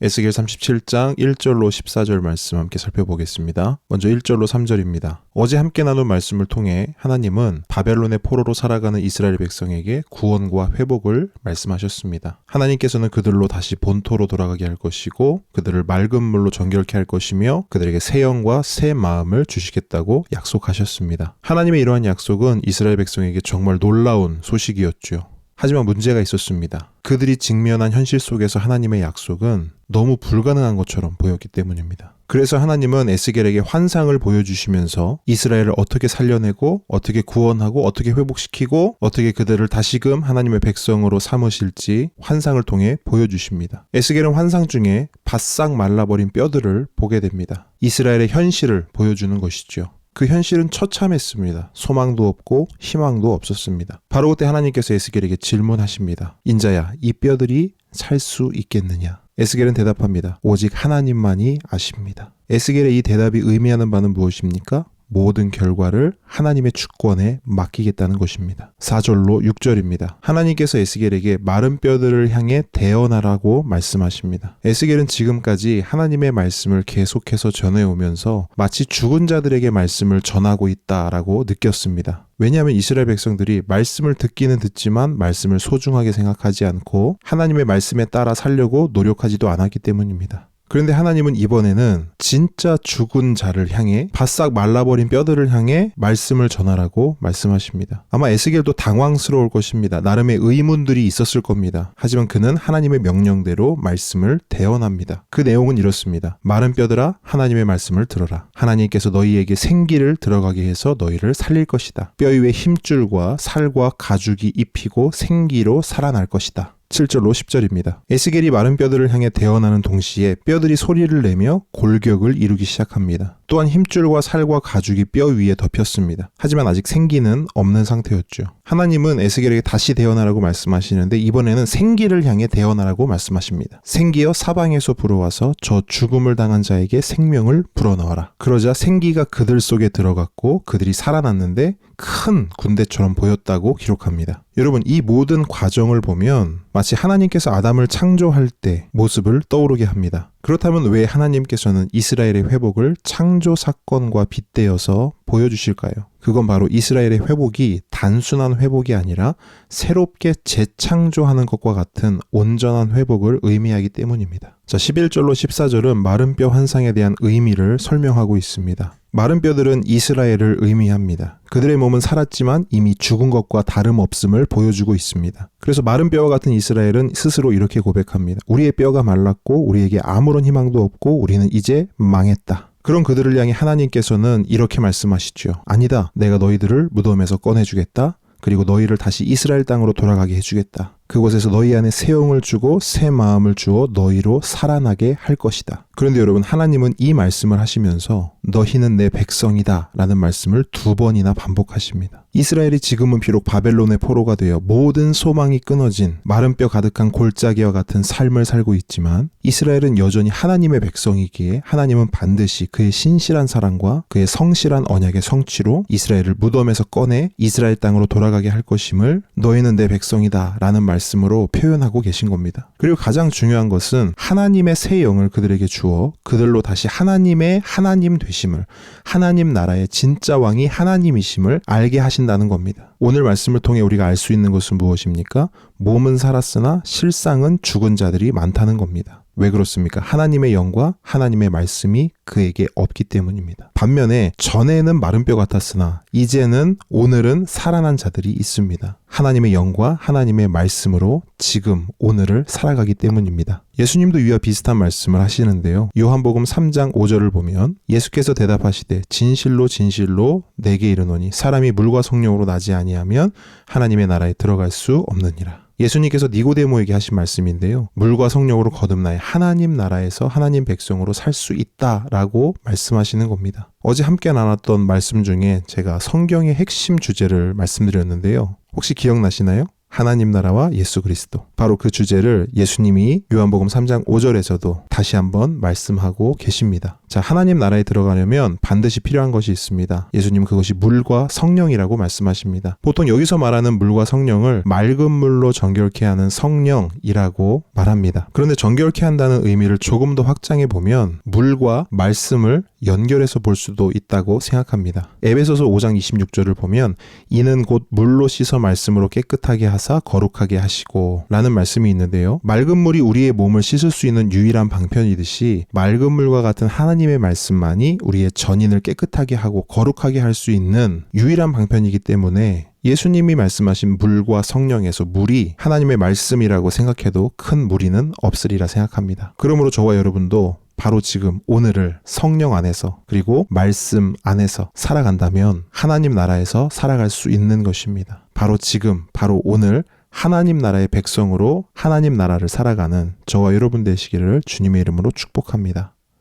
에스겔 37장 1절로 14절 말씀 함께 살펴보겠습니다. 먼저 1절로 3절입니다. 어제 함께 나눈 말씀을 통해 하나님은 바벨론의 포로로 살아가는 이스라엘 백성에게 구원과 회복을 말씀하셨습니다. 하나님께서는 그들로 다시 본토로 돌아가게 할 것이고 그들을 맑은 물로 정결케 할 것이며 그들에게 새 영과 새 마음을 주시겠다고 약속하셨습니다. 하나님의 이러한 약속은 이스라엘 백성에게 정말 놀라운 소식이었죠. 하지만 문제가 있었습니다. 그들이 직면한 현실 속에서 하나님의 약속은 너무 불가능한 것처럼 보였기 때문입니다. 그래서 하나님은 에스겔에게 환상을 보여주시면서 이스라엘을 어떻게 살려내고 어떻게 구원하고 어떻게 회복시키고 어떻게 그들을 다시금 하나님의 백성으로 삼으실지 환상을 통해 보여주십니다. 에스겔은 환상 중에 바싹 말라버린 뼈들을 보게 됩니다. 이스라엘의 현실을 보여주는 것이죠. 그 현실은 처참했습니다. 소망도 없고 희망도 없었습니다. 바로 그때 하나님께서 에스겔에게 질문하십니다. 인자야, 이 뼈들이 살 수 있겠느냐? 에스겔은 대답합니다. 오직 하나님만이 아십니다. 에스겔의 이 대답이 의미하는 바는 무엇입니까? 모든 결과를 하나님의 주권에 맡기겠다는 것입니다. 4절로 6절입니다. 하나님께서 에스겔에게 마른 뼈들을 향해 대언하라고 말씀하십니다. 에스겔은 지금까지 하나님의 말씀을 계속해서 전해오면서 마치 죽은 자들에게 말씀을 전하고 있다라고 느꼈습니다. 왜냐하면 이스라엘 백성들이 말씀을 듣기는 듣지만 말씀을 소중하게 생각하지 않고 하나님의 말씀에 따라 살려고 노력하지도 않았기 때문입니다. 그런데 하나님은 이번에는 진짜 죽은 자를 향해 바싹 말라버린 뼈들을 향해 말씀을 전하라고 말씀하십니다. 아마 에스겔도 당황스러울 것입니다. 나름의 의문들이 있었을 겁니다. 하지만 그는 하나님의 명령대로 말씀을 대언합니다. 그 내용은 이렇습니다. 마른 뼈들아, 하나님의 말씀을 들어라. 하나님께서 너희에게 생기를 들어가게 해서 너희를 살릴 것이다. 뼈 위에 힘줄과 살과 가죽이 입히고 생기로 살아날 것이다. 7절로 10절입니다. 에스겔이 마른 뼈들을 향해 대언하는 동시에 뼈들이 소리를 내며 골격을 이루기 시작합니다. 또한 힘줄과 살과 가죽이 뼈 위에 덮였습니다. 하지만 아직 생기는 없는 상태였죠. 하나님은 에스겔에게 다시 대언하라고 말씀하시는데 이번에는 생기를 향해 대언하라고 말씀하십니다. 생기여 사방에서 불어와서 저 죽음을 당한 자에게 생명을 불어넣어라. 그러자 생기가 그들 속에 들어갔고 그들이 살아났는데 큰 군대처럼 보였다고 기록합니다. 여러분, 이 모든 과정을 보면 마치 하나님께서 아담을 창조할 때 모습을 떠오르게 합니다. 그렇다면 왜 하나님께서는 이스라엘의 회복을 창조 사건과 빗대어서 보여주실까요? 그건 바로 이스라엘의 회복이 단순한 회복이 아니라 새롭게 재창조하는 것과 같은 온전한 회복을 의미하기 때문입니다. 자, 11절로 14절은 마른 뼈 환상에 대한 의미를 설명하고 있습니다. 마른 뼈들은 이스라엘을 의미합니다. 그들의 몸은 살았지만 이미 죽은 것과 다름없음을 보여주고 있습니다. 그래서 마른 뼈와 같은 이스라엘은 스스로 이렇게 고백합니다. 우리의 뼈가 말랐고 우리에게 아무런 희망도 없고 우리는 이제 망했다. 그런 그들을 향해 하나님께서는 이렇게 말씀하시죠. 아니다. 내가 너희들을 무덤에서 꺼내주겠다. 그리고 너희를 다시 이스라엘 땅으로 돌아가게 해주겠다. 그곳에서 너희 안에 새 영을 주고 새 마음을 주어 너희로 살아나게 할 것이다. 그런데 여러분, 하나님은 이 말씀을 하시면서 너희는 내 백성이다 라는 말씀을 2번이나 반복하십니다. 이스라엘이 지금은 비록 바벨론의 포로가 되어 모든 소망이 끊어진 마른 뼈 가득한 골짜기와 같은 삶을 살고 있지만 이스라엘은 여전히 하나님의 백성이기에 하나님은 반드시 그의 신실한 사랑과 그의 성실한 언약의 성취로 이스라엘을 무덤에서 꺼내 이스라엘 땅으로 돌아가게 할 것임을 너희는 내 백성이다 라는 말씀으로 표현하고 계신 겁니다. 그리고 가장 중요한 것은 하나님의 새 영을 그들에게 주어 그들로 다시 하나님의 하나님 되심을, 하나님 나라의 진짜 왕이 하나님이심을 알게 하신다는 겁니다. 오늘 말씀을 통해 우리가 알 수 있는 것은 무엇입니까? 몸은 살았으나 실상은 죽은 자들이 많다는 겁니다. 왜 그렇습니까? 하나님의 영과 하나님의 말씀이 그에게 없기 때문입니다. 반면에 전에는 마른 뼈 같았으나 이제는 오늘은 살아난 자들이 있습니다. 하나님의 영과 하나님의 말씀으로 지금 오늘을 살아가기 때문입니다. 예수님도 이와 비슷한 말씀을 하시는데요. 요한복음 3장 5절을 보면 예수께서 대답하시되 진실로 진실로 내게 이르노니 사람이 물과 성령으로 나지 아니하면 하나님의 나라에 들어갈 수 없느니라. 예수님께서 니고데모에게 하신 말씀인데요. 물과 성령으로 거듭나야 하나님 나라에서 하나님 백성으로 살 수 있다라고 말씀하시는 겁니다. 어제 함께 나눴던 말씀 중에 제가 성경의 핵심 주제를 말씀드렸는데요. 혹시 기억나시나요? 하나님 나라와 예수 그리스도. 바로 그 주제를 예수님이 요한복음 3장 5절에서도 다시 한번 말씀하고 계십니다. 자, 하나님 나라에 들어가려면 반드시 필요한 것이 있습니다. 예수님은 그것이 물과 성령이라고 말씀하십니다. 보통 여기서 말하는 물과 성령을 맑은 물로 정결케 하는 성령이라고 말합니다. 그런데 정결케 한다는 의미를 조금 더 확장해 보면 물과 말씀을 연결해서 볼 수도 있다고 생각합니다. 에베소서 5장 26절을 보면 이는 곧 물로 씻어 말씀으로 깨끗하게 하사 거룩하게 하시고 라는 말씀이 있는데요. 맑은 물이 우리의 몸을 씻을 수 있는 유일한 방편이듯이 맑은 물과 같은 하나님의 말씀만이 우리의 전인을 깨끗하게 하고 거룩하게 할 수 있는 유일한 방편이기 때문에 예수님이 말씀하신 물과 성령에서 물이 하나님의 말씀이라고 생각해도 큰 무리는 없으리라 생각합니다. 그러므로 저와 여러분도 바로 지금 오늘을 성령 안에서 그리고 말씀 안에서 살아간다면 하나님 나라에서 살아갈 수 있는 것입니다. 바로 지금, 바로 오늘 하나님 나라의 백성으로 하나님 나라를 살아가는 저와 여러분 되시기를 주님의 이름으로 축복합니다.